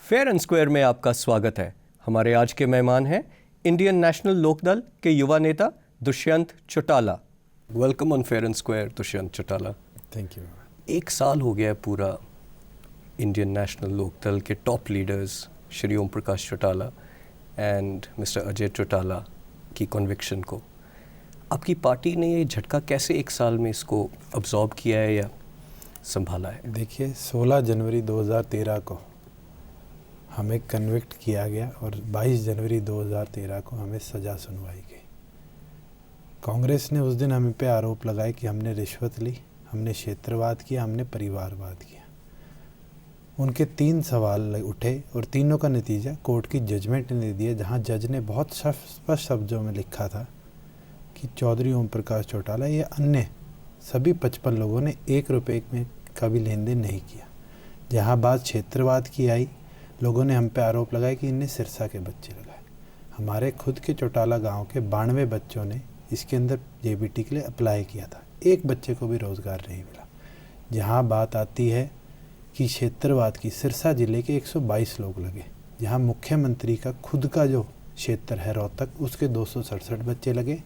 Fair and square में आपका स्वागत है। हमारे आज के मेहमान हैं इंडियन नेशनल लोकदल के युवा नेता Dushyant Chautala. Welcome on fair and square Dushyant Chautala. Thank you. 1 साल हो गया है पूरा इंडियन नेशनल लोकदल के top leaders Shri Om Prakash Chautala and mister Ajay Chautala की कन्विक्शन को। आपकी पार्टी ने ये झटका कैसे 1 साल में इसको अब्जॉर्ब किया है या संभाला है? देखिए, 16 जनवरी 2013 को हमें कन्विक्ट किया गया और 22 जनवरी 2013 को हमें सज़ा सुनवाई गई। कांग्रेस ने उस दिन हम पे आरोप लगाए कि हमने रिश्वत ली, हमने क्षेत्रवाद किया, हमने परिवारवाद किया। उनके 3 सवाल उठे और तीनों का नतीजा कोर्ट की जजमेंट ने दिया, जहां जज ने बहुत स्पष्ट शब्दों में लिखा था कि चौधरी ओम प्रकाश चौटाला या अन्य सभी 55 लोगों ने 1 रुपये में का भी लेन देन नहीं किया। जहाँ बात क्षेत्रवाद की आई, लोगों ने हम पे आरोप लगाए कि इनने सिरसा के बच्चे लगाए। हमारे खुद के चौटाला गांव के 92 बच्चों ने इसके अंदर जेबीटी के लिए अप्लाई किया था, एक बच्चे को भी रोज़गार नहीं मिला। जहाँ बात आती है कि क्षेत्रवाद की, सिरसा जिले के 122 लोग लगे, जहाँ मुख्यमंत्री का खुद का जो क्षेत्र है रोहतक, उसके 267 बच्चे लगे।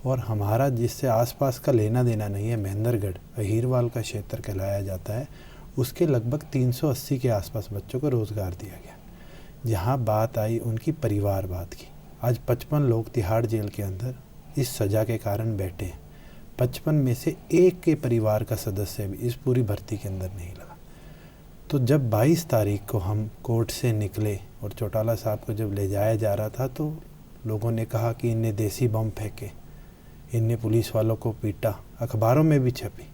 और हमारा जिससे आसपास का लेना देना नहीं है, महेंद्रगढ़ अहीरवाल का क्षेत्र कहलाया जाता है, उसके लगभग 380 के आसपास बच्चों को रोज़गार दिया गया। जहाँ बात आई उनकी परिवारवाद की, आज 55 लोग तिहाड़ जेल के अंदर इस सज़ा के कारण बैठे हैं। 55 में से एक के परिवार का सदस्य भी इस पूरी भर्ती के अंदर नहीं लगा। तो जब 22 तारीख को हम कोर्ट से निकले और चौटाला साहब को जब ले जाया जा रहा था, तो लोगों ने कहा कि इनने देसी बम फेंके, इनने पुलिस वालों को पीटा। अखबारों में भी छपी,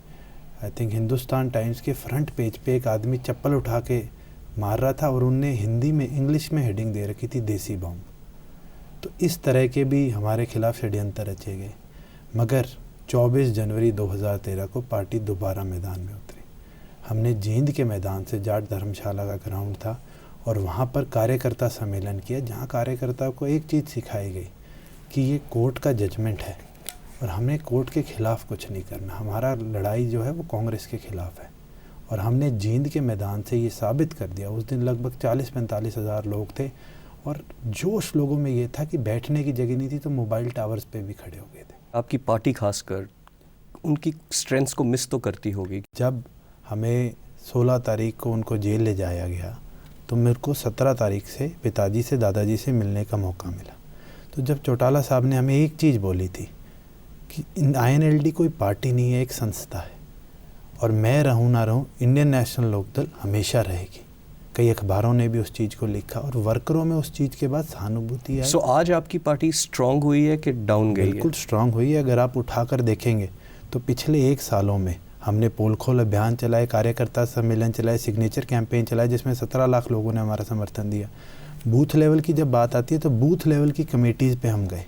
आई थिंक हिंदुस्तान टाइम्स के फ्रंट पेज पे एक आदमी चप्पल उठा के मार रहा था और उनने हिंदी में, इंग्लिश में हेडिंग दे रखी थी देसी बम। तो इस तरह के भी हमारे खिलाफ षड्यंत्र रचे गए। मगर 24 जनवरी 2013 को पार्टी दोबारा मैदान में उतरी। हमने जींद के मैदान से, जाट धर्मशाला का ग्राउंड था, और वहाँ पर कार्यकर्ता सम्मेलन किया, जहाँ कार्यकर्ताओं को एक चीज़ सिखाई गई कि ये कोर्ट का जजमेंट है और हमें कोर्ट के ख़िलाफ़ कुछ नहीं करना। हमारा लड़ाई जो है वो कांग्रेस के ख़िलाफ़ है। और हमने जींद के मैदान से ये साबित कर दिया। उस दिन लगभग 40-45 हज़ार लोग थे और जोश लोगों में ये था कि बैठने की जगह नहीं थी, तो मोबाइल टावर्स पे भी खड़े हो गए थे। आपकी पार्टी खासकर उनकी स्ट्रेंथ्स को मिस तो करती होगी। जब हमें 16 तारीख को उनको जेल ले जाया गया, तो मेरे को 17 तारीख से पिताजी से, दादाजी से मिलने का मौका मिला। तो जब चौटाला साहब ने हमें एक चीज़ बोली थी कि INLD कोई पार्टी नहीं है, एक संस्था है, और मैं रहूं ना रहूं, इंडियन नेशनल लोकदल हमेशा रहेगी। कई अखबारों ने भी उस चीज़ को लिखा और वर्करों में उस चीज़ के बाद सहानुभूति आई। सो आज आपकी पार्टी स्ट्रांग हुई है कि डाउन गई है? बिल्कुल स्ट्रांग हुई है। अगर आप उठाकर देखेंगे तो पिछले 1 सालों में हमने पोल खोल अभियान चलाए, कार्यकर्ता सम्मेलन चलाए, सिग्नेचर कैंपेन चलाए, जिसमें 17 लाख लोगों ने हमारा समर्थन दिया। बूथ लेवल की जब बात आती है तो बूथ लेवल की कमेटीज़ पे हम गए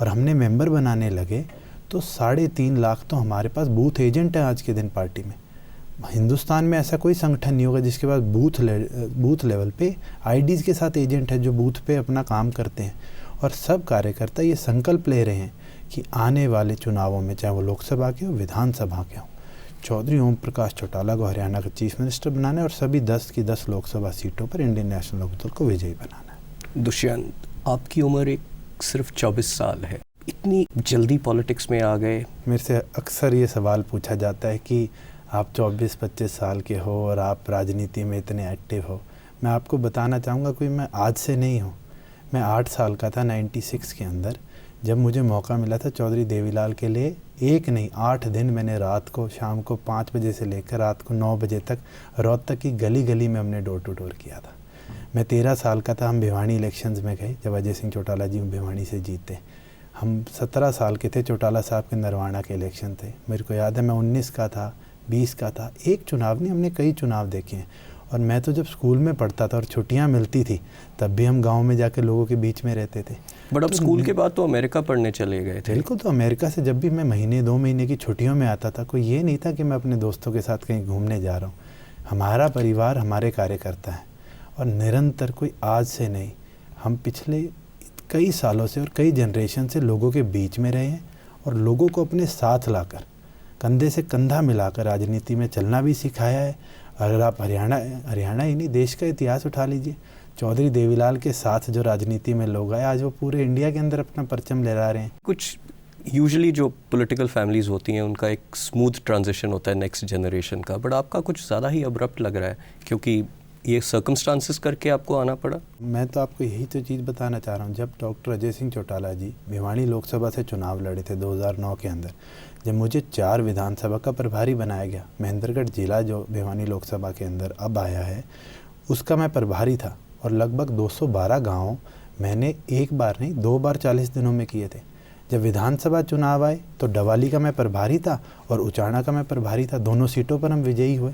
और हमने मेंबर बनाने लगे, तो 3.5 लाख तो हमारे पास बूथ एजेंट है आज के दिन पार्टी में। हिंदुस्तान में ऐसा कोई संगठन नहीं होगा जिसके पास बूथ लेवल पे आईडीज़ के साथ एजेंट है जो बूथ पे अपना काम करते हैं। और सब कार्यकर्ता ये संकल्प ले रहे हैं कि आने वाले चुनावों में, चाहे वो लोकसभा के हो, विधानसभा के हो, चौधरी ओम प्रकाश चौटाला को हरियाणा का चीफ मिनिस्टर बनाना है और सभी 10 की 10 लोकसभा सीटों पर इंडियन नेशनल लोकदल को विजयी बनाना है। दुष्यंत, आपकी उम्र सिर्फ 24 साल है, इतनी जल्दी पॉलिटिक्स में आ गए। मेरे से अक्सर ये सवाल पूछा जाता है कि आप 24-25 साल के हो और आप राजनीति में इतने एक्टिव हो। मैं आपको बताना चाहूँगा कोई मैं आज से नहीं हूँ। मैं 8 साल का था 96 के अंदर, जब मुझे मौका मिला था चौधरी देवीलाल के लिए। 1 नहीं 8 दिन मैंने रात को, शाम को 5 बजे से लेकर रात को 9 बजे तक रोहतक की गली गली में हमने डोर टू डोर किया था। मैं 13 साल का था, हम भिवानी इलेक्शंस में गए जब अजय सिंह चौटाला जी भिवानी से जीते। हम 17 साल के थे, चौटाला साहब के नरवाना के इलेक्शन थे। मेरे को याद है मैं 19 का था, 20 का था। एक चुनाव नहीं, हमने कई चुनाव देखे हैं। और मैं तो जब स्कूल में पढ़ता था और छुट्टियां मिलती थी, तब भी हम गांव में जाकर लोगों के बीच में रहते थे। बट अब स्कूल के बाद तो अमेरिका पढ़ने चले गए थे। बिल्कुल, तो अमेरिका से जब भी मैं महीने 2 महीने की छुट्टियों में आता था, कोई ये नहीं था कि मैं अपने दोस्तों के साथ कहीं घूमने जा रहा हूँ। हमारा परिवार हमारे कार्यकर्ता हैं और निरंतर, कोई आज से नहीं, हम पिछले कई सालों से और कई जनरेशन से लोगों के बीच में रहे हैं और लोगों को अपने साथ लाकर, कंधे से कंधा मिलाकर राजनीति में चलना भी सिखाया है। अगर आप हरियाणा ही नहीं, देश का इतिहास उठा लीजिए, चौधरी देवीलाल के साथ जो राजनीति में लोग आए, आज वो पूरे इंडिया के अंदर अपना परचम लहरा रहे हैं। कुछ यूजुअली जो पॉलिटिकल फैमिलीज होती हैं उनका एक स्मूथ ट्रांजिशन होता है नेक्स्ट जनरेशन का, बट आपका कुछ ज़्यादा ही अब्रप्ट लग रहा है, क्योंकि ये सर्कमस्टांसेस करके आपको आना पड़ा। मैं तो आपको यही तो चीज़ बताना चाह रहा हूँ। जब डॉक्टर अजय सिंह चौटाला जी भिवानी लोकसभा से चुनाव लड़े थे 2009 के अंदर, जब मुझे 4 विधानसभा का प्रभारी बनाया गया, महेंद्रगढ़ जिला जो भिवानी लोकसभा के अंदर अब आया है उसका मैं प्रभारी था, और लगभग 212 गाँव मैंने एक बार नहीं 2 बार 40 दिनों में किए थे। जब विधानसभा चुनाव आए तो डवाली का मैं प्रभारी था और उचाना का मैं प्रभारी था, दोनों सीटों पर हम विजयी हुए।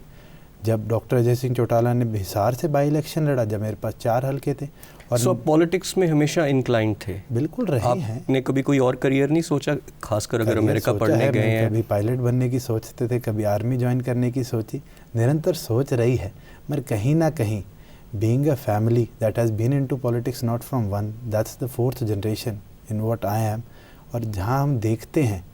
जब डॉक्टर अजय सिंह चौटाला ने हिसार से बाई इलेक्शन लड़ा, जब मेरे पास 4 हल्के थे। और सो पॉलिटिक्स में हमेशा इंक्लाइंड थे? बिल्कुल रहे हैं। आपने कभी कोई और करियर नहीं सोचा, खासकर अगर अमेरिका पढ़ने गए हैं? कभी पायलट बनने की सोचते थे, कभी आर्मी ज्वाइन करने की सोची, निरंतर सोच रही है। मगर कहीं ना कहीं being a family that has been into politics not from one, that's the 4th generation in what I am. और जहाँ हम देखते हैं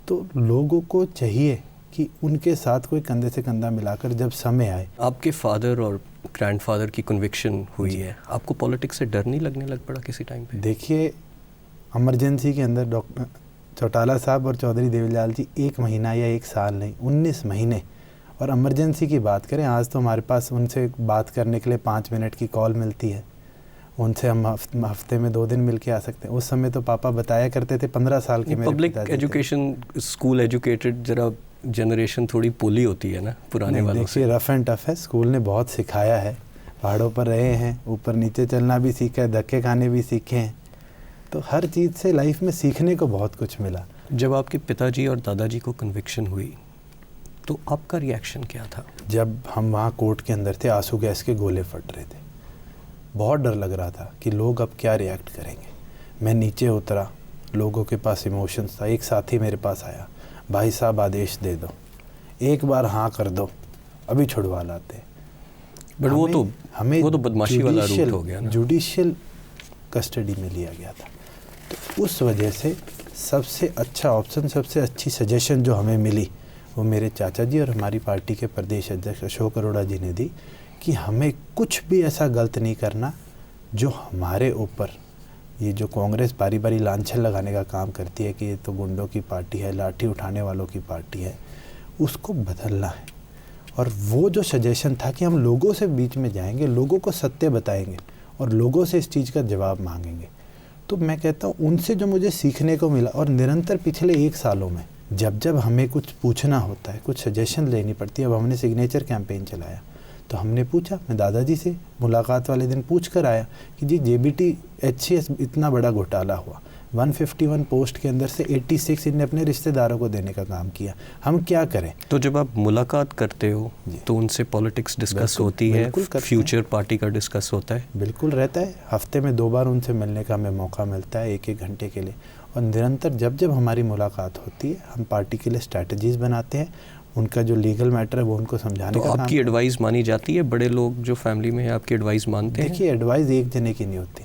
तो लोगों को चाहिए कि उनके साथ कोई कंधे से कंधा मिलाकर जब समय आए। आपके फादर और ग्रैंडफादर की कन्विक्शन हुई है, आपको पॉलिटिक्स से डर नहीं लगने लग पड़ा किसी टाइम पे? देखिए, इमरजेंसी के अंदर डॉक्टर चौटाला साहब और चौधरी देवीलाल जी 1 महीना या 1 साल नहीं 19 महीने, और इमरजेंसी की बात करें, आज तो हमारे पास उनसे बात करने के लिए 5 मिनट की कॉल मिलती है, उनसे हम हफ्ते में 2 दिन मिल के आ सकते हैं। उस समय तो पापा बताया करते थे 15 साल के मेरे पब्लिक एजुकेशन, स्कूल एजुकेटेड जरा जनरेशन थोड़ी पोली होती है ना पुराने वालों से। देखिए, रफ एंड टफ है, स्कूल ने बहुत सिखाया है, पहाड़ों पर रहे हैं, ऊपर नीचे चलना भी सीखा है, धक्के खाने भी सीखे हैं, तो हर चीज़ से लाइफ में सीखने को बहुत कुछ मिला। जब आपके पिताजी और दादाजी को कन्विक्शन हुई तो आपका रिएक्शन क्या था? जब हम वहाँ कोर्ट के अंदर थे, आंसू गैस के गोले फट रहे थे, बहुत डर लग रहा था कि लोग अब क्या रिएक्ट करेंगे। मैं नीचे उतरा, लोगों के पास इमोशंस था। एक साथी मेरे पास आया, भाई साहब आदेश दे दो, एक बार हाँ कर दो, अभी छुड़वा लाते। बट वो तो बदमाशी वाला रूट हो गया ना। जुडिशियल कस्टडी में लिया गया था, तो उस वजह से सबसे अच्छा ऑप्शन, सबसे अच्छी सजेशन जो हमें मिली वो मेरे चाचा जी और हमारी पार्टी के प्रदेश अध्यक्ष अशोक अरोड़ा जी ने दी कि हमें कुछ भी ऐसा गलत नहीं करना जो हमारे ऊपर, ये जो कांग्रेस बारी बारी लांछन लगाने का काम करती है कि ये तो गुंडों की पार्टी है, लाठी उठाने वालों की पार्टी है, उसको बदलना है। और वो जो सजेशन था कि हम लोगों से बीच में जाएंगे, लोगों को सत्य बताएंगे और लोगों से इस चीज़ का जवाब मांगेंगे, तो मैं कहता हूँ उनसे जो मुझे सीखने को मिला। और निरंतर पिछले 1 सालों में जब जब हमें कुछ पूछना होता है, कुछ सजेशन लेनी पड़ती है, अब हमने सिग्नेचर कैंपेन चलाया तो हमने पूछा, मैं दादाजी से मुलाकात वाले दिन पूछ कर आया कि जी JBT HCS इतना बड़ा घोटाला हुआ, 151 पोस्ट के अंदर से 86 इनने अपने रिश्तेदारों को देने का काम किया, हम क्या करें। तो जब आप मुलाकात करते हो तो उनसे पॉलिटिक्स डिस्कस होती है, फ्यूचर पार्टी का डिस्कस होता है? बिल्कुल रहता है, हफ्ते में 2 बार उनसे मिलने का हमें मौका मिलता है, 1-1 घंटे के लिए। और निरंतर जब जब हमारी मुलाकात होती है, हम पार्टी के लिए स्ट्रैटेजीज़ बनाते हैं, उनका जो लीगल मैटर है वो उनको समझाने का। आपकी एडवाइस मानी जाती है? बड़े लोग जो फैमिली में है आपकी एडवाइस मानते हैं? देखिए, एडवाइस एक जने की नहीं होती,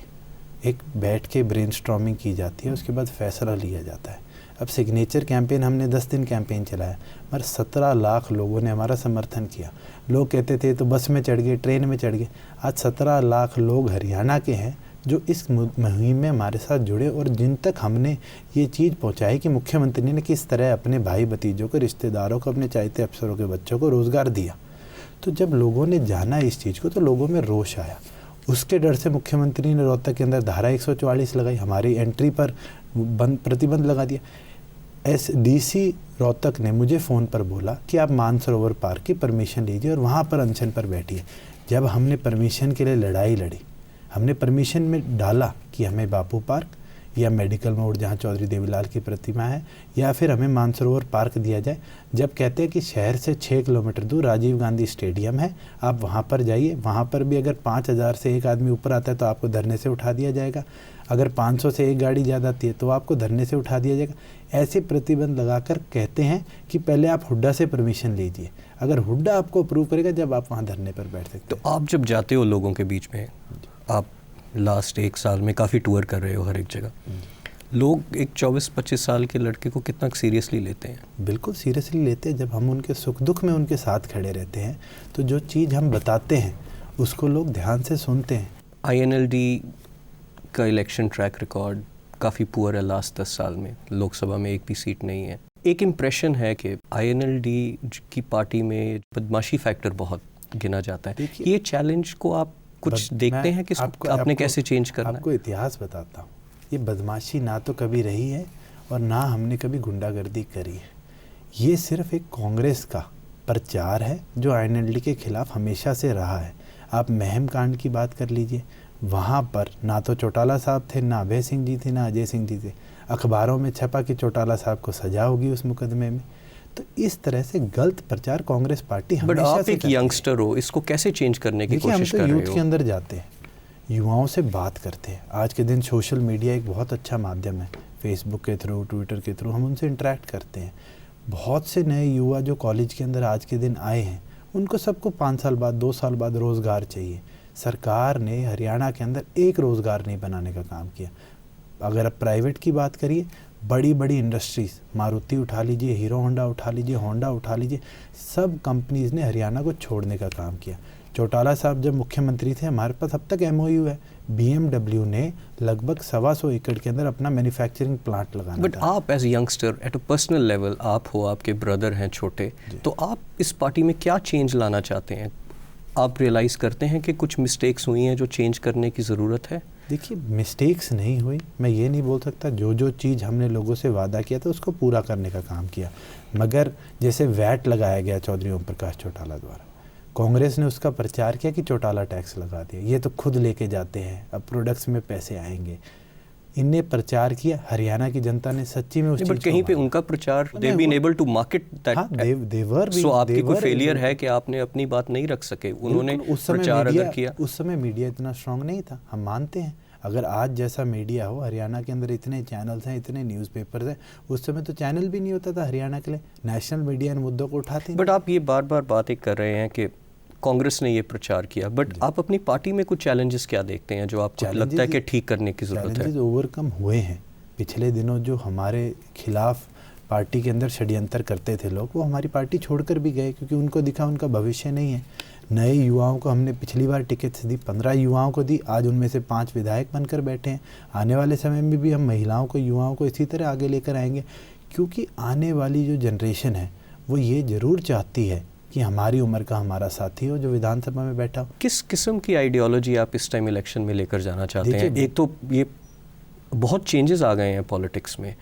एक बैठ के ब्रेनस्टॉर्मिंग की जाती है, उसके बाद फैसला लिया जाता है। अब सिग्नेचर कैंपेन हमने 10 दिन कैंपेन चलाया, मगर 17 लाख लोगों ने हमारा समर्थन किया। लोग कहते थे तो बस में चढ़ गए, ट्रेन में चढ़ गए, आज 17 लाख लोग हरियाणा के हैं जो इस मुहिम में हमारे साथ जुड़े, और जिन तक हमने ये चीज़ पहुंचाई कि मुख्यमंत्री ने किस तरह अपने भाई भतीजों को, रिश्तेदारों को, अपने चाहते अफसरों के बच्चों को रोज़गार दिया। तो जब लोगों ने जाना इस चीज़ को तो लोगों में रोष आया। उसके डर से मुख्यमंत्री ने रोहतक के अंदर धारा 144 लगाई, हमारी एंट्री पर प्रतिबंध लगा दिया। DC रोहतक ने मुझे फ़ोन पर बोला कि आप मानसरोवर पार्क की परमिशन लीजिए और वहाँ पर अनशन पर बैठिए। जब हमने परमिशन के लिए लड़ाई लड़ी, हमने परमिशन में डाला कि हमें बापू पार्क या मेडिकल मोड़ जहाँ चौधरी देवीलाल की प्रतिमा है, या फिर हमें मानसरोवर पार्क दिया जाए। जब कहते हैं कि शहर से 6 किलोमीटर दूर राजीव गांधी स्टेडियम है, आप वहाँ पर जाइए, वहाँ पर भी अगर 5000 से एक आदमी ऊपर आता है तो आपको धरने से उठा दिया जाएगा, अगर 500 से एक गाड़ी ज़्यादा आती है तो आपको धरने से उठा दिया जाएगा। ऐसे प्रतिबंध लगाकर कहते हैं कि पहले आप हुड्डा से परमिशन लीजिए, अगर हुड्डा आपको अप्रूव करेगा जब आप वहाँ धरने पर बैठ सकते। तो आप जब जाते हो लोगों के बीच में, आप लास्ट 1 साल में काफ़ी टूर कर रहे हो हर एक जगह, लोग एक 24-25 साल के लड़के को कितना सीरियसली लेते हैं? बिल्कुल सीरियसली लेते हैं। जब हम उनके सुख दुख में उनके साथ खड़े रहते हैं तो जो चीज़ हम बताते हैं उसको लोग ध्यान से सुनते हैं। INLD का इलेक्शन ट्रैक रिकॉर्ड काफ़ी पुअर है लास्ट 10 साल में, लोकसभा में एक भी सीट नहीं है। एक इम्प्रेशन है कि INLD की पार्टी में बदमाशी फैक्टर बहुत गिना जाता है। ये चैलेंज को आप कुछ देखते हैं कि आपने कैसे चेंज करना है? आपको इतिहास बताता हूँ। ये बदमाशी ना तो कभी रही है और ना हमने कभी गुंडागर्दी करी है। ये सिर्फ एक कांग्रेस का प्रचार है जो INLD के खिलाफ हमेशा से रहा है। आप महम कांड की बात कर लीजिए, वहाँ पर ना तो चौटाला साहब थे, ना अभय सिंह जी थे, ना अजय सिंह जी थे। अखबारों में छपा कि चौटाला साहब को सजा होगी उस मुकदमे में। तो इस तरह से गलत प्रचार कांग्रेस पार्टी हमेशा से। बट आप एक यंगस्टर हो, इसको कैसे चेंज करने की कोशिश कर रहे हो? हम तो यूथ के अंदर जाते हैं, युवाओं से बात करते हैं। आज के दिन सोशल मीडिया एक बहुत अच्छा माध्यम है। फेसबुक के थ्रू, ट्विटर के थ्रू हम उनसे इंटरेक्ट करते हैं। बहुत से नए युवा जो कॉलेज के अंदर आज के दिन आए हैं, उनको सबको 5 साल बाद, 2 साल बाद रोज़गार चाहिए। सरकार ने हरियाणा के अंदर एक रोज़गार नहीं बनाने का काम किया। अगर आप प्राइवेट की बात करिए, बड़ी बड़ी इंडस्ट्रीज़, मारुति उठा लीजिए, हीरो होंडा उठा लीजिए, होंडा उठा लीजिए, सब कंपनीज़ ने हरियाणा को छोड़ने का काम किया। चौटाला साहब जब मुख्यमंत्री थे, हमारे पास अब तक MOU है। BMW ने लगभग 125 एकड़ के अंदर अपना मैन्युफैक्चरिंग प्लांट लगाना। बट आप as youngster at a personal level, आप हो, आपके ब्रदर हैं छोटे, तो आप इस पार्टी में क्या चेंज लाना चाहते हैं? आप रियलाइज़ करते हैं कि कुछ मिस्टेक्स हुई हैं जो चेंज करने की ज़रूरत है? देखिए, मिस्टेक्स नहीं हुई, मैं ये नहीं बोल सकता। जो चीज़ हमने लोगों से वादा किया था उसको पूरा करने का काम किया। मगर जैसे वैट लगाया गया चौधरी ओम प्रकाश चौटाला द्वारा, कांग्रेस ने उसका प्रचार किया कि चौटाला टैक्स लगा दिया, ये तो खुद लेके जाते हैं, अब प्रोडक्ट्स में पैसे आएंगे। इनने प्रचार किया, हरियाणा की जनता ने सच्ची में उस चीज़ को, कहीं पे उनका प्रचार they been able to market that. So आपकी कोई फेलियर है कि आपने अपनी बात नहीं रख सके? उन्होंने प्रचार अगर किया, उस समय मीडिया इतना स्ट्रांग नहीं था, हम मानते हैं। अगर आज जैसा मीडिया हो, हरियाणा के अंदर इतने चैनल्स हैं, इतने न्यूज़पेपर्स हैं, उस समय तो चैनल भी नहीं होता था हरियाणा के लिए। नेशनल मीडिया इन मुद्दों को उठाते हैं। बट आप ये बार बार बातें कर रहे हैं कि कांग्रेस ने ये प्रचार किया, बट आप अपनी पार्टी में कुछ चैलेंजेस क्या देखते हैं जो आपको लगता है कि ठीक करने की ज़रूरत है? चैलेंजेस ओवरकम हुए हैं। पिछले दिनों जो हमारे खिलाफ पार्टी के अंदर षड्यंत्र करते थे लोग, वो हमारी पार्टी छोड़कर भी गए क्योंकि उनको दिखा उनका भविष्य नहीं है। नए युवाओं को हमने पिछली बार टिकट्स दी, 15 युवाओं को दी, आज उनमें से 5 विधायक बनकर बैठे हैं। आने वाले समय में भी हम महिलाओं को, युवाओं को इसी तरह आगे लेकर आएंगे, क्योंकि आने वाली जो जनरेशन है वो ये ज़रूर चाहती है कि हमारी उम्र का हमारा साथी हो जो विधानसभा में बैठा हो। किस किस्म की आइडियोलॉजी आप इस टाइम इलेक्शन में लेकर जाना चाहते हैं? एक तो ये बहुत चेंजेस आ गए हैं पॉलिटिक्स में।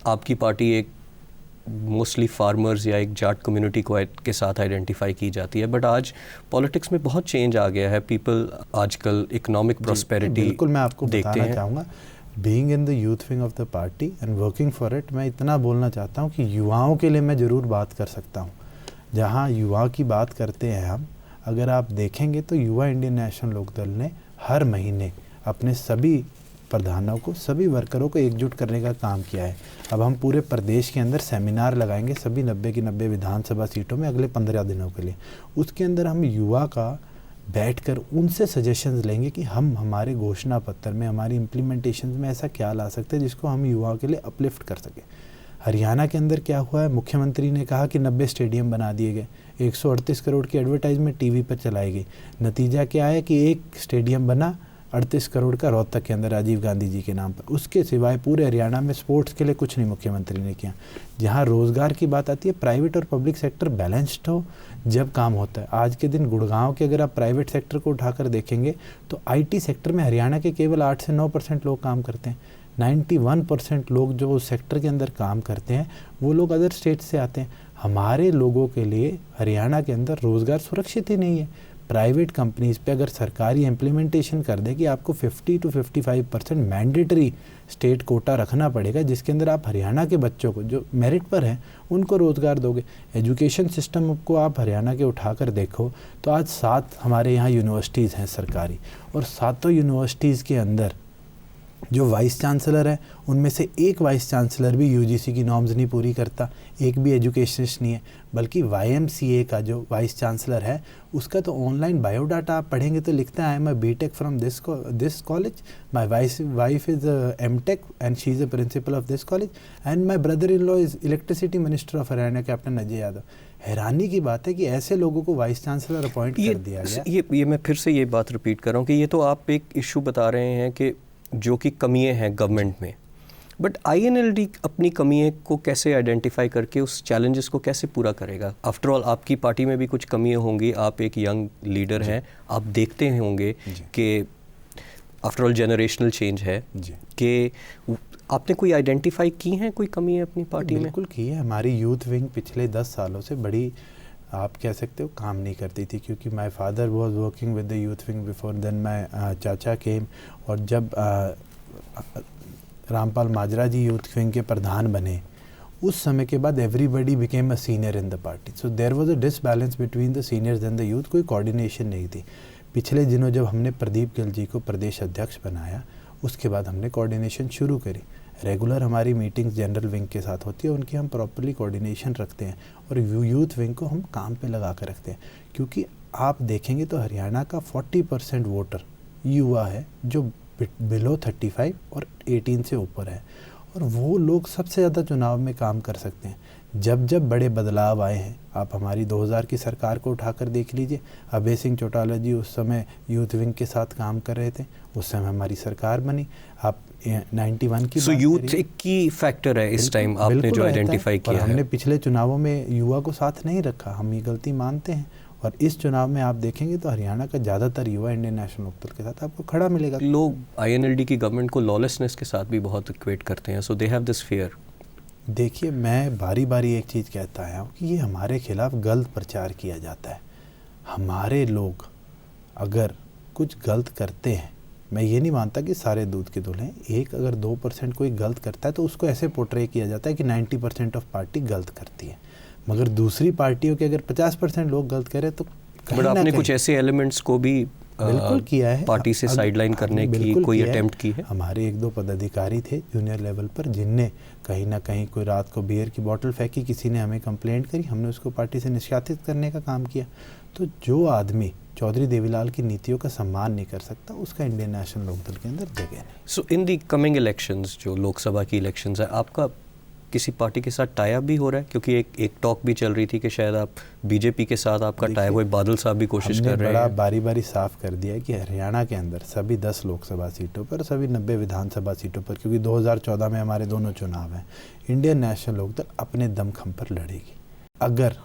आपकी पार्टी एक मोस्टली फार्मर्स या एक जाट कम्युनिटी को के साथ आइडेंटिफाई की जाती है, बट आज पॉलिटिक्स में बहुत चेंज आ गया है। पीपल आजकल इकोनॉमिक प्रॉस्पेरिटी बिल्कुल, मैं आपको बताना चाहूँगा, being in the youth wing of the party and working for it, मैं इतना बोलना चाहता हूँ कि युवाओं के लिए मैं ज़रूर बात कर सकता हूँ। जहाँ युवा की बात करते हैं हम, अगर आप देखेंगे तो युवा इंडियन नेशनल लोकदल ने हर महीने अपने सभी प्रधानों को, सभी वर्करों को एकजुट करने का काम किया है। अब हम पूरे प्रदेश के अंदर सेमिनार लगाएंगे सभी 90 की 90 विधानसभा सीटों में अगले 15 दिनों के लिए। उसके अंदर हम युवा का बैठकर उनसे सजेशंस लेंगे कि हम हमारे घोषणा पत्र में, हमारी इम्प्लीमेंटेशन में ऐसा क्या ला सकते हैं जिसको हम युवाओं के लिए अपलिफ्ट कर सकें। हरियाणा के अंदर क्या हुआ है, मुख्यमंत्री ने कहा कि 90 स्टेडियम बना दिए गए, 138 करोड़ की एडवर्टाइजमेंट टीवी पर चलाई गई। नतीजा क्या है कि एक स्टेडियम बना 38 करोड़ का रोहतक के अंदर राजीव गांधी जी के नाम पर। उसके सिवाय पूरे हरियाणा में स्पोर्ट्स के लिए कुछ नहीं मुख्यमंत्री ने किया। जहां रोज़गार की बात आती है, प्राइवेट और पब्लिक सेक्टर बैलेंस्ड हो जब काम होता है। आज के दिन गुड़गांव के अगर आप प्राइवेट सेक्टर को उठाकर देखेंगे तो IT सेक्टर में हरियाणा के केवल 8 से 9% लोग काम करते हैं। 91% लोग जो उस सेक्टर के अंदर काम करते हैं वो लोग अदर स्टेट से आते हैं। हमारे लोगों के लिए हरियाणा के अंदर रोज़गार सुरक्षित ही नहीं है। प्राइवेट कंपनीज़ पे अगर सरकारी इम्प्लीमेंटेशन कर दे कि आपको 50 to 55% मैंडेटरी स्टेट कोटा रखना पड़ेगा, जिसके अंदर आप हरियाणा के बच्चों को जो मेरिट पर हैं उनको रोज़गार दोगे। एजुकेशन सिस्टम को आप हरियाणा के उठाकर देखो तो आज 7 हमारे यहाँ यूनिवर्सिटीज़ हैं सरकारी, और 7 यूनिवर्सिटीज़ के अंदर जो वाइस चांसलर है उनमें से एक वाइस चांसलर भी यूजीसी की नॉर्म्स नहीं पूरी करता, एक भी एजुकेशनिस्ट नहीं है। बल्कि वाईएमसीए का जो वाइस चांसलर है उसका तो ऑनलाइन बायोडाटा आप पढ़ेंगे तो लिखता है I am a BTech from this college, my wife is MTech and she is a principal of this college and my brother in law is electricity minister of Haryana captain Ajay Yadav. हैरानी की बात है कि ऐसे लोगों को वाइस चांसलर अपॉइंट कर दिया गया। ये मैं फिर से ये बात रिपीट कर रहा हूँ कि ये तो आप एक इशू बता रहे हैं कि जो कि कमियाँ हैं गवर्नमेंट में, बट आईएनएलडी अपनी कमियों को कैसे आइडेंटिफाई करके उस चैलेंजेस को कैसे पूरा करेगा? आफ्टर ऑल आपकी पार्टी में भी कुछ कमियाँ होंगी, आप एक यंग लीडर हैं, आप देखते होंगे कि आफ्टर ऑल जनरेशनल चेंज है कि आपने कोई आइडेंटिफाई की हैं कोई कमी है अपनी पार्टी में? बिल्कुल की है। हमारी यूथ विंग पिछले 10 सालों से बड़ी आप कह सकते हो काम नहीं करती थी, क्योंकि my father was working with the youth wing before then my चाचा केम। और जब रामपाल माजरा जी यूथ विंग के प्रधान बने उस समय के बाद everybody became a senior in the party, so there was a disbalance between the seniors and the youth. कोई कोऑर्डिनेशन नहीं थी। पिछले दिनों जब हमने प्रदीप गिल जी को प्रदेश अध्यक्ष बनाया उसके बाद हमने कोऑर्डिनेशन शुरू करी। रेगुलर हमारी मीटिंग्स जनरल विंग के साथ होती है, उनकी हम प्रॉपर्ली कोऑर्डिनेशन रखते हैं और यूथ विंग को हम काम पे लगा कर रखते हैं। क्योंकि आप देखेंगे तो हरियाणा का 40% वोटर युवा है जो बिलो 35 और 18 से ऊपर है, और वो लोग सबसे ज़्यादा चुनाव में काम कर सकते हैं। जब जब बड़े बदलाव आए हैं, आप हमारी 2000 की सरकार को उठाकर देख लीजिए। अभय सिंह चौटाला जी उस समय यूथ विंग के साथ काम कर रहे थे, उस समय हमारी सरकार बनी। आप 91 की बात यूथ एक की फैक्टर है इस टाइम आपने जो आइडेंटिफाई किया है। हमने पिछले चुनावों में युवा को साथ नहीं रखा, हम ये गलती मानते हैं। और इस चुनाव में आप देखेंगे तो हरियाणा का ज़्यादातर युवा इंडियन नेशनल लोकदल के साथ आपको खड़ा मिलेगा। लोग आईएनएलडी की गवर्नमेंट को लॉलेसनेस के साथ भी बहुत इक्वेट करते हैं, सो दे हैव दिस फियर। देखिए, मैं बारी बारी एक चीज़ कहता आया हूँ कि ये हमारे खिलाफ गलत प्रचार किया जाता है। हमारे लोग अगर कुछ गलत करते हैं, मैं ये नहीं मानता कि सारे दूध के धुले हैं, एक अगर 2% कोई गलत करता है तो उसको ऐसे पोर्ट्रे किया जाता है कि 90% ऑफ पार्टी गलत करती है। मगर दूसरी पार्टियों के अगर 50% लोग गलत करें तो बट आपने कुछ ऐसे एलिमेंट्स को भी बिल्कुल किया है, पार्टी से साइडलाइन करने की कोई अटेम्प्ट की है? हमारे 1-2 पदाधिकारी थे जूनियर लेवल पर जिनने कहीं ना कहीं कोई रात को बियर की बोतल फेंकी, किसी ने हमें कंप्लेंट करी, हमने उसको पार्टी से निष्कासित करने का काम किया। तो जो आदमी चौधरी देवीलाल की नीतियों का सम्मान नहीं कर सकता उसका इंडियन नेशनल लोकदल के अंदर जगह नहीं। सो इन दी कमिंग इलेक्शंस, जो लोकसभा की इलेक्शंस है, आपका किसी पार्टी के साथ टाई अप भी हो रहा है? क्योंकि एक टॉक भी चल रही थी कि शायद आप बीजेपी के साथ आपका टाई हुआ, बादल साहब भी कोशिश कर रहे हैं। बड़ा बारी बारी साफ कर दिया है कि हरियाणा के अंदर सभी 10 लोकसभा सीटों पर, सभी 90 विधानसभा सीटों पर, क्योंकि 2014 में हमारे दोनों चुनाव हैं, इंडियन नेशनल लोकदल अपने दमखम पर लड़ेगी। अगर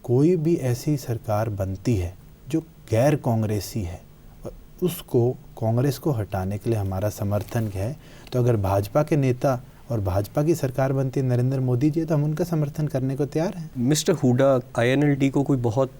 कोई भी ऐसी सरकार बनती है जो गैर कांग्रेसी है और उसको कांग्रेस को हटाने के लिए हमारा समर्थन है, तो अगर भाजपा के नेता और भाजपा की सरकार बनती है नरेंद्र मोदी जी, तो हम उनका समर्थन करने को तैयार हैं। मिस्टर हुडा आईएनएलडी को कोई बहुत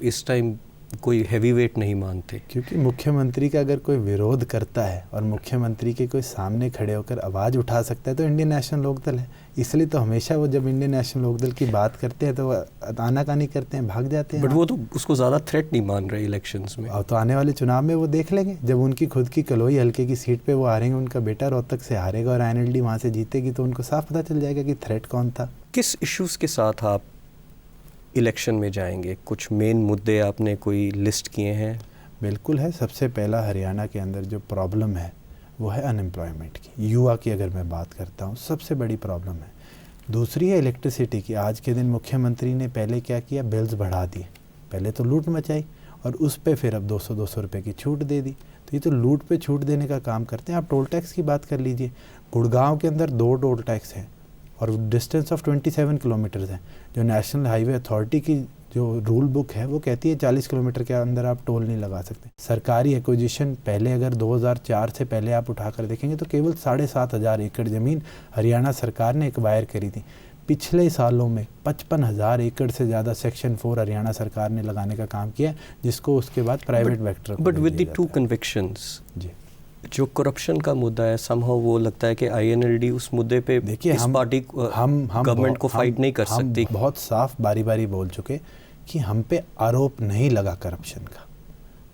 इस टाइम कोई हैवी वेट नहीं मानते, क्योंकि मुख्यमंत्री का अगर कोई विरोध करता है और मुख्यमंत्री के कोई सामने खड़े होकर आवाज़ उठा सकता है तो इंडियन नेशनल लोकदल है। इसलिए तो हमेशा वो जब इंडियन नेशनल लोकदल की बात करते हैं तो वो आनाकानी करते हैं, भाग जाते हैं। बट वो तो उसको ज़्यादा थ्रेट नहीं मान रहे इलेक्शंस में। अब तो आने वाले चुनाव में वो देख लेंगे, जब उनकी खुद की कलोई हल्के की सीट पे वो हारेंगे, उनका बेटा रोहतक से हारेगा और आईएनएलडी वहाँ से जीतेगी, तो उनको साफ पता चल जाएगा कि थ्रेट कौन था। किस इश्यूज़ के साथ आप इलेक्शन में जाएंगे? कुछ मेन मुद्दे आपने कोई लिस्ट किए हैं? बिल्कुल है। सबसे पहला हरियाणा के अंदर जो प्रॉब्लम है वो है अनएम्प्लॉयमेंट की। युवा की अगर मैं बात करता हूँ सबसे बड़ी प्रॉब्लम है। दूसरी है इलेक्ट्रिसिटी की। आज के दिन मुख्यमंत्री ने पहले क्या किया, बिल्स बढ़ा दिए। पहले तो लूट मचाई और उस पे फिर अब 200 रुपये की छूट दे दी। तो ये तो लूट पे छूट देने का काम करते हैं। आप टोल टैक्स की बात कर लीजिए, गुड़गांव के अंदर 2 टोल टैक्स हैं और डिस्टेंस ऑफ 27 किलोमीटर्स है। जो नेशनल हाईवे अथॉरिटी की जो रूल बुक है वो कहती है 40 किलोमीटर के अंदर आप टोल नहीं लगा सकते। सरकारी एक्विजिशन पहले अगर 2004 से पहले आप उठाकर देखेंगे तो केवल 7,500 एकड़ ज़मीन हरियाणा सरकार ने एक्वायर करी थी। पिछले सालों में 55,000 एकड़ से ज़्यादा सेक्शन 4 हरियाणा सरकार ने लगाने का काम किया, जिसको उसके बाद private vector. But with the 2 convictions, जी, जो करप्शन का मुद्दा है, समहाउ वो लगता है कि आईएनएलडी उस मुद्दे पे देखिए इस पार्टी हम गवर्नमेंट को फाइट नहीं कर सकती। बहुत साफ बारी बारी बोल चुके कि हम पे आरोप नहीं लगा करप्शन का।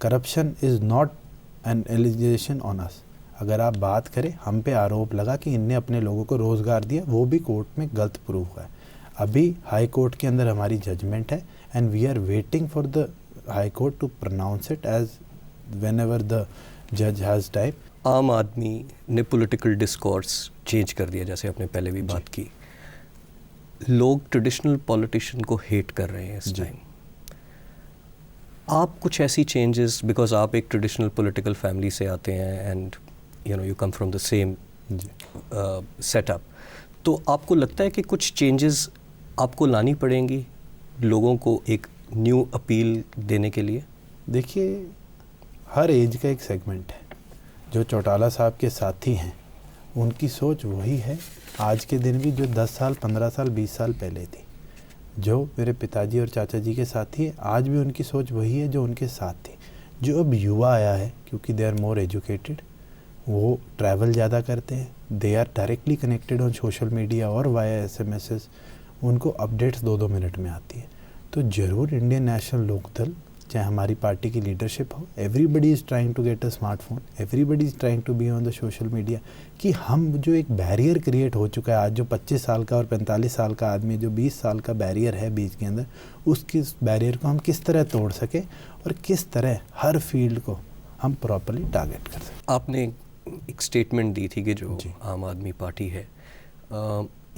Corruption is not an allegation on us. अगर आप बात करें, हम पे आरोप लगा कि इनने अपने लोगों को रोज़गार दिया, वो भी कोर्ट में गलत प्रूव हुआ है। अभी हाई कोर्ट के अंदर हमारी जजमेंट है and we are waiting for the high court to pronounce it as whenever the जज हैज़ टाइम। आम आदमी ने पॉलिटिकल डिस्कोर्स चेंज कर दिया, जैसे आपने पहले भी बात की। लोग ट्रेडिशनल पॉलिटिशियन को हेट कर रहे हैं इस टाइम। आप कुछ ऐसी चेंजेस, बिकॉज आप एक ट्रेडिशनल पॉलिटिकल फैमिली से आते हैं and you come from the same setup, तो आपको लगता है कि कुछ चेंजेस आपको लानी पड़ेंगी लोगों को एक न्यू अपील देने के लिए? देखिए, हर एज का एक सेगमेंट है। जो चौटाला साहब के साथी हैं उनकी सोच वही है आज के दिन भी जो 10 साल 15 साल 20 साल पहले थी। जो मेरे पिताजी और चाचा जी के साथी है आज भी उनकी सोच वही है जो उनके साथ थी। जो अब युवा आया है, क्योंकि दे आर मोर एजुकेटेड, वो ट्रैवल ज़्यादा करते हैं, they are directly connected on social media और वाया एसएमएसेस, उनको अपडेट्स 2-2 मिनट में आती है। तो ज़रूर इंडियन नेशनल लोकदल, चाहे हमारी पार्टी की लीडरशिप हो, everybody is trying to get a smartphone, everybody is trying to be on the social media, कि हम जो एक बैरियर क्रिएट हो चुका है आज, जो 25 साल का और 45 साल का आदमी, जो 20 साल का बैरियर है बीच के अंदर, उसकी बैरियर को हम किस तरह तोड़ सके और किस तरह हर फील्ड को हम प्रॉपर्ली टारगेट कर सकें। आपने एक स्टेटमेंट दी थी कि जो आम आदमी पार्टी है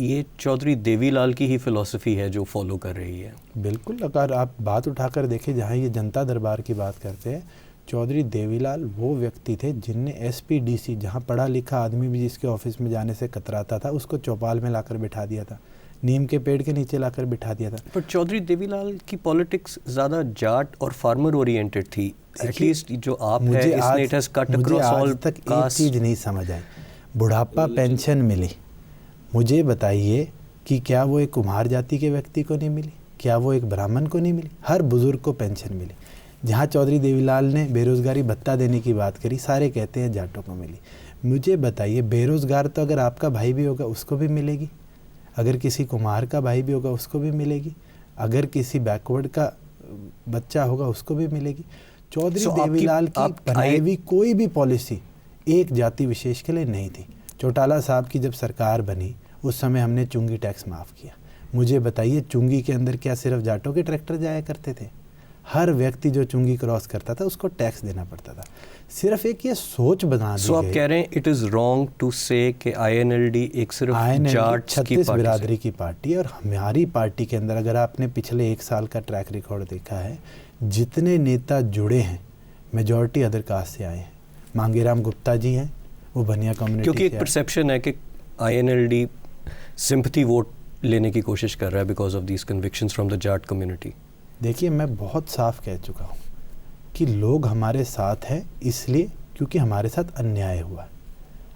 ये चौधरी देवीलाल की ही फ़िलॉसफी है जो फॉलो कर रही है। बिल्कुल, अगर आप बात उठाकर देखें, जहाँ ये जनता दरबार की बात करते हैं, चौधरी देवीलाल वो व्यक्ति थे जिनने एसपीडीसी, जहाँ पढ़ा लिखा आदमी भी जिसके ऑफिस में जाने से कतराता था, उसको चौपाल में लाकर बिठा दिया था, नीम के पेड़ के नीचे लाकर बिठा दिया था। पर चौधरी देवीलाल की पॉलिटिक्स ज़्यादा जाट और फार्मर ओरिएंटेड थी। एटलीस्ट जो आप है, इसने it has cut across all तक एक चीज़ नहीं समझ आई, बुढ़ापा पेंशन मिली, मुझे बताइए कि क्या वो एक कुम्हार जाति के व्यक्ति को नहीं मिली? क्या वो एक ब्राह्मण को नहीं मिली? हर बुज़ुर्ग को पेंशन मिली। जहाँ चौधरी देवीलाल ने बेरोज़गारी भत्ता देने की बात करी, सारे कहते हैं जाटों को मिली। मुझे बताइए, बेरोज़गार तो अगर आपका भाई भी होगा उसको भी मिलेगी, अगर किसी कुम्हार का भाई भी होगा उसको भी मिलेगी, अगर किसी बैकवर्ड का बच्चा होगा उसको भी मिलेगी। चौधरी देवीलाल की बनाई हुई कोई भी पॉलिसी एक जाति विशेष के लिए नहीं थी। चौटाला साहब की जब सरकार बनी उस समय हमने चुंगी टैक्स माफ़ किया। मुझे बताइए, चुंगी के अंदर क्या सिर्फ जाटों के ट्रैक्टर जाया करते थे? हर व्यक्ति जो चुंगी क्रॉस करता था उसको टैक्स देना पड़ता था। सिर्फ एक ये सोच बना दी। सो आप कह रहे हैं इट इज़ रॉन्ग टू से कि आईएनएलडी एक सिर्फ जाट्स की बिरादरी की पार्टी, और हमारी पार्टी के अंदर अगर आपने पिछले 1 साल का ट्रैक रिकॉर्ड देखा है, जितने नेता जुड़े हैं मेजॉरिटी अदर कास्ट से आए हैं। मांगेराम गुप्ता जी हैं, वो बनिया कम्युनिटी, क्योंकि एक परसेप्शन है कि आईएनएलडी सिंपैथी वोट लेने की कोशिश कर रहा है because of these convictions from the Jat community. देखिए, मैं बहुत साफ कह चुका हूँ कि लोग हमारे साथ हैं इसलिए क्योंकि हमारे साथ अन्याय हुआ है,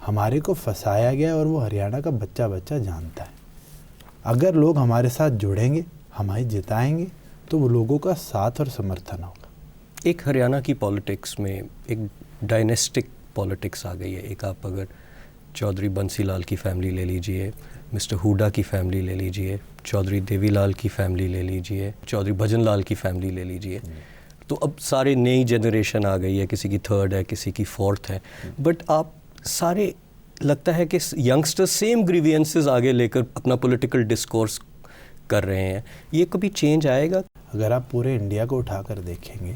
हमारे को फंसाया गया, और वो हरियाणा का बच्चा बच्चा जानता है। अगर लोग हमारे साथ जुड़ेंगे, हमारी जिताएंगे, तो वो लोगों का साथ और समर्थन होगा। एक हरियाणा की पॉलिटिक्स में एक डायनेस्टिक पॉलिटिक्स आ गई है। एक आप अगर चौधरी बंसीलाल की फैमिली ले लीजिए, मिस्टर हुडा की फैमिली ले लीजिए, चौधरी देवीलाल की फैमिली ले लीजिए, चौधरी भजनलाल की फैमिली ले लीजिए, तो अब सारे नई जनरेशन आ गई है, किसी की 3rd है, किसी की 4th है, बट आप सारे लगता है कि यंगस्टर्स सेम ग्रीवियंसेस आगे लेकर अपना पॉलिटिकल डिस्कोर्स कर रहे हैं। ये कभी चेंज आएगा? अगर आप पूरे इंडिया को उठाकर देखेंगे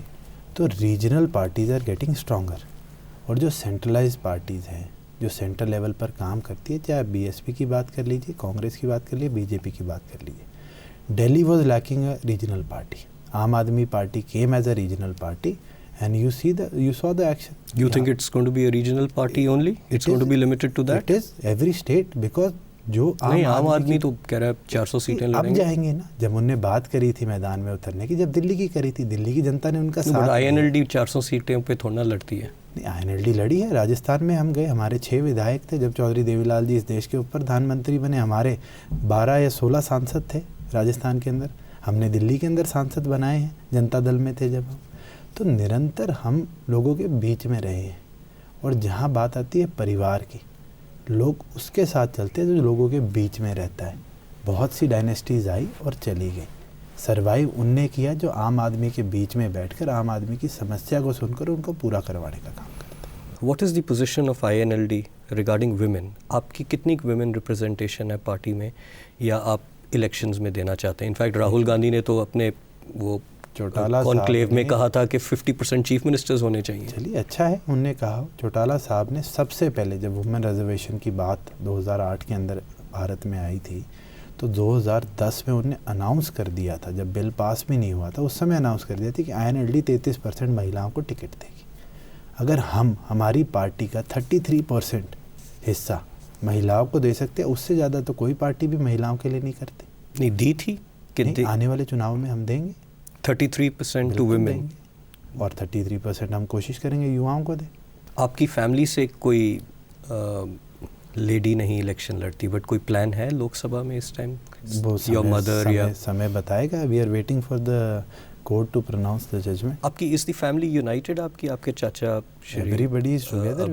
तो regional parties are getting stronger, और जो सेंट्रलाइज पार्टीज़ हैं, जो सेंट्रल लेवल पर काम करती है, चाहे बीएसपी की बात कर लीजिए, कांग्रेस की बात कर लीजिए, बीजेपी की बात कर लीजिए, Delhi was lacking a regional party. Aam Aadmi party came as a regional party and you saw the action. You think it's going to be a regional party only? It's going to be limited to that? It is every state, because जो आम आदमी तो कह रहा है 400 सीटें लड़ेंगे। अब जाएंगे ना, जब उनने बात करी थी मैदान में उतरने की, जब दिल्ली की करी थी, दिल्ली की जनता ने उनका साथ। आईएनएलडी 400 सीटें पे थोड़ा ना लड़ती है। नहीं, आईएनएलडी लड़ी है। राजस्थान में हम गए, हमारे 6 विधायक थे जब चौधरी देवीलाल जी इस देश के ऊपर प्रधानमंत्री बने। हमारे 12 या 16 सांसद थे राजस्थान के अंदर, हमने दिल्ली के अंदर सांसद बनाए हैं, जनता दल में थे जब हम। तो निरंतर हम लोगों के बीच में रहे हैं, और जहाँ बात आती है परिवार की, लोग उसके साथ चलते हैं जो लोगों के बीच में रहता है। बहुत सी डायनेस्टीज़ आई और चली गई, सर्वाइव उनने किया जो आम आदमी के बीच में बैठकर आम आदमी की समस्या को सुनकर उनको पूरा करवाने का काम करता है। What is the position of INLD regarding women? आपकी कितनी women representation है पार्टी में, या आप इलेक्शंस में देना चाहते हैं? इनफैक्ट राहुल गांधी ने तो अपने वो चौटाला कॉन्क्लेव में कहा था कि 50% चीफ मिनिस्टर्स होने चाहिए। चलिए अच्छा है, उनने कहा। चौटाला साहब ने सबसे पहले जब वुमेन रिजर्वेशन की बात 2008 के अंदर भारत में आई थी, तो 2010 में उन्होंने अनाउंस कर दिया था, जब बिल पास भी नहीं हुआ था उस समय अनाउंस कर दिया था कि INLD 33% महिलाओं को टिकट देगी। अगर हमारी पार्टी का 33% हिस्सा महिलाओं को दे सकते हैं, उससे ज़्यादा तो कोई पार्टी भी महिलाओं के लिए नहीं करती। नहीं दी थी कि आने वाले चुनाव में हम देंगे 33% टू वुमेन, और 33% हम कोशिश करेंगे युवाओं को दें। आपकी फैमिली से कोई लेडी नहीं इलेक्शन लड़ती, बट कोई प्लान है लोकसभा में इस टाइम? वो योर मदर या समय बताएगा। We are waiting for the court to pronounce the judgement. आपकी इज द फैमिली यूनाइटेड? आपके चाचा everybody is together,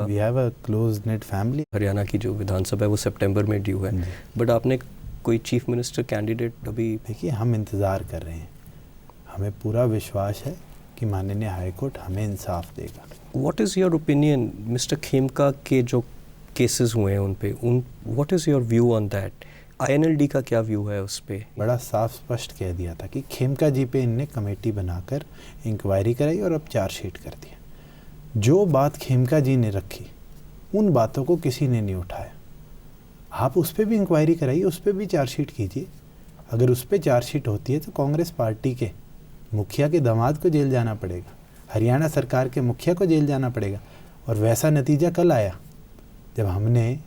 we have a close net family. Haryana की जो विधानसभा है वो सितंबर में ड्यू है, बट आपने कोई चीफ मिनिस्टर कैंडिडेट अभी? देखिए, हम इंतज़ार कर रहे हैं। हमें पूरा विश्वास है कि माननीय हाईकोर्ट हमें इंसाफ देगा। What is your opinion mister Khemka के जो केसेस हुए हैं उन पे, what is your view on that? INLD का क्या व्यू है उस पर? बड़ा साफ स्पष्ट कह दिया था कि खेमका जी पे इनने कमेटी बनाकर इंक्वायरी कराई और अब चार्जशीट कर दिया। जो बात खेमका जी ने रखी उन बातों को किसी ने नहीं उठाया। आप उस पर भी इंक्वायरी कराइए, उस पर भी चार्जशीट कीजिए। अगर उस पर चार्जशीट होती है तो कांग्रेस पार्टी के मुखिया के दामाद को जेल जाना पड़ेगा, हरियाणा सरकार के मुखिया को जेल जाना पड़ेगा। और वैसा नतीजा कल आया जब हमने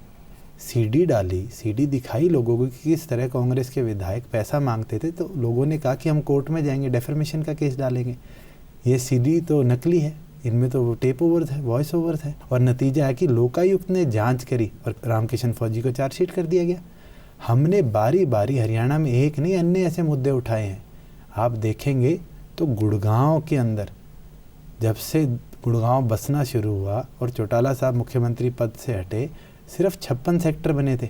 CD डाली, CD दिखाई लोगों को कि किस तरह कांग्रेस के विधायक पैसा मांगते थे, तो लोगों ने कहा कि हम कोर्ट में जाएंगे, डेफर्मेशन का केस डालेंगे। ये CD तो नकली है, इनमें तो टेप ओवर्स है, वॉइस ओवर्स है। और नतीजा है कि लोकायुक्त ने जांच करी और रामकिशन फौजी को चार्जशीट कर दिया गया। हमने बारी बारी हरियाणा में एक नहीं अन्य ऐसे मुद्दे उठाए हैं। आप देखेंगे तो गुड़गांव के अंदर, जब से गुड़गांव बसना शुरू हुआ और चौटाला साहब मुख्यमंत्री पद से हटे, सिर्फ 56 सेक्टर बने थे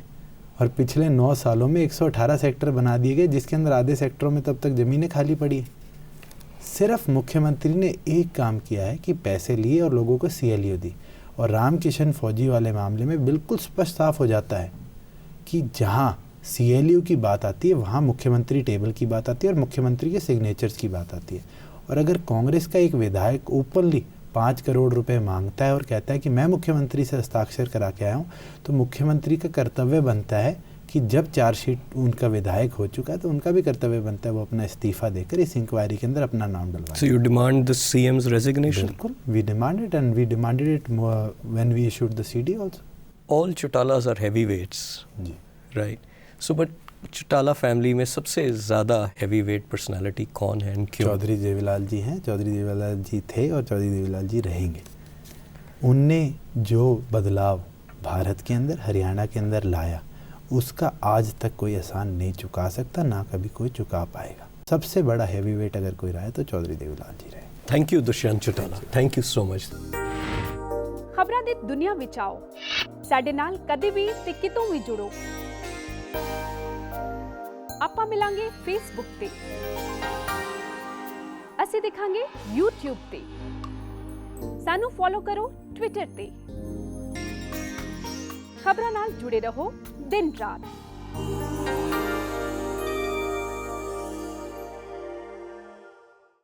और पिछले 9 सालों में 118 सेक्टर बना दिए गए, जिसके अंदर आधे सेक्टरों में तब तक ज़मीनें खाली पड़ी हैं। सिर्फ मुख्यमंत्री ने एक काम किया है कि पैसे लिए और लोगों को CLU दी। और रामकिशन फौजी वाले मामले में बिल्कुल स्पष्ट साफ हो जाता है कि जहाँ CLU की बात आती है वहाँ मुख्यमंत्री टेबल की बात आती है और मुख्यमंत्री के सिग्नेचर्स की बात आती है। और अगर कांग्रेस का एक विधायक ओपनली 5 करोड़ रुपए मांगता है और कहता है कि मैं मुख्यमंत्री से हस्ताक्षर करा के आया हूँ, तो मुख्यमंत्री का कर्तव्य बनता है कि जब चार्जशीट उनका विधायक हो चुका है तो उनका भी कर्तव्य बनता है वो अपना इस्तीफा देकर इस इंक्वायरी के अंदर अपना नाम डलवाए। So you demand the CM's resignation? बिल्कुल, we demanded and we demanded it when we issued the CD also. All Chautalas are heavyweights, right? So but Chautala family में सबसे ज़्यादा हैवीवेट पर्सनालिटी कौन है और क्यों? चौधरी देवीलाल जी हैं। चौधरी देवीलाल जी थे और चौधरी देवीलाल जी रहेंगे। उनने जो बदलाव भारत के अंदर, हरियाणा के अंदर लाया, उसका आज तक कोई एहसान नहीं चुका सकता, ना कभी कोई चुका पाएगा। सबसे बड़ा हैवीवेट अगर कोई रहा है तो चौधरी देवीलाल जी रहे। Thank you Dushyant Chautala, thank you so much. खबरां ਦੀ ਦੁਨੀਆ ਵਿੱਚ ਆਓ, ਸਾਡੇ ਨਾਲ ਕਦੇ ਵੀ ਤੇ ਕਿਤੋਂ ਵੀ ਜੁੜੋ। ਆਪਾਂ ਮਿਲਾਂਗੇ Facebook ਤੇ, ਅਸੀਂ ਦਿਖਾਂਗੇ YouTube ਤੇ, ਸਾਨੂੰ ਫੋਲੋ ਕਰੋ Twitter ਤੇ। ਖਬਰਾਂ ਨਾਲ ਜੁੜੇ ਰਹੋ ਦਿਨ ਰਾਤ।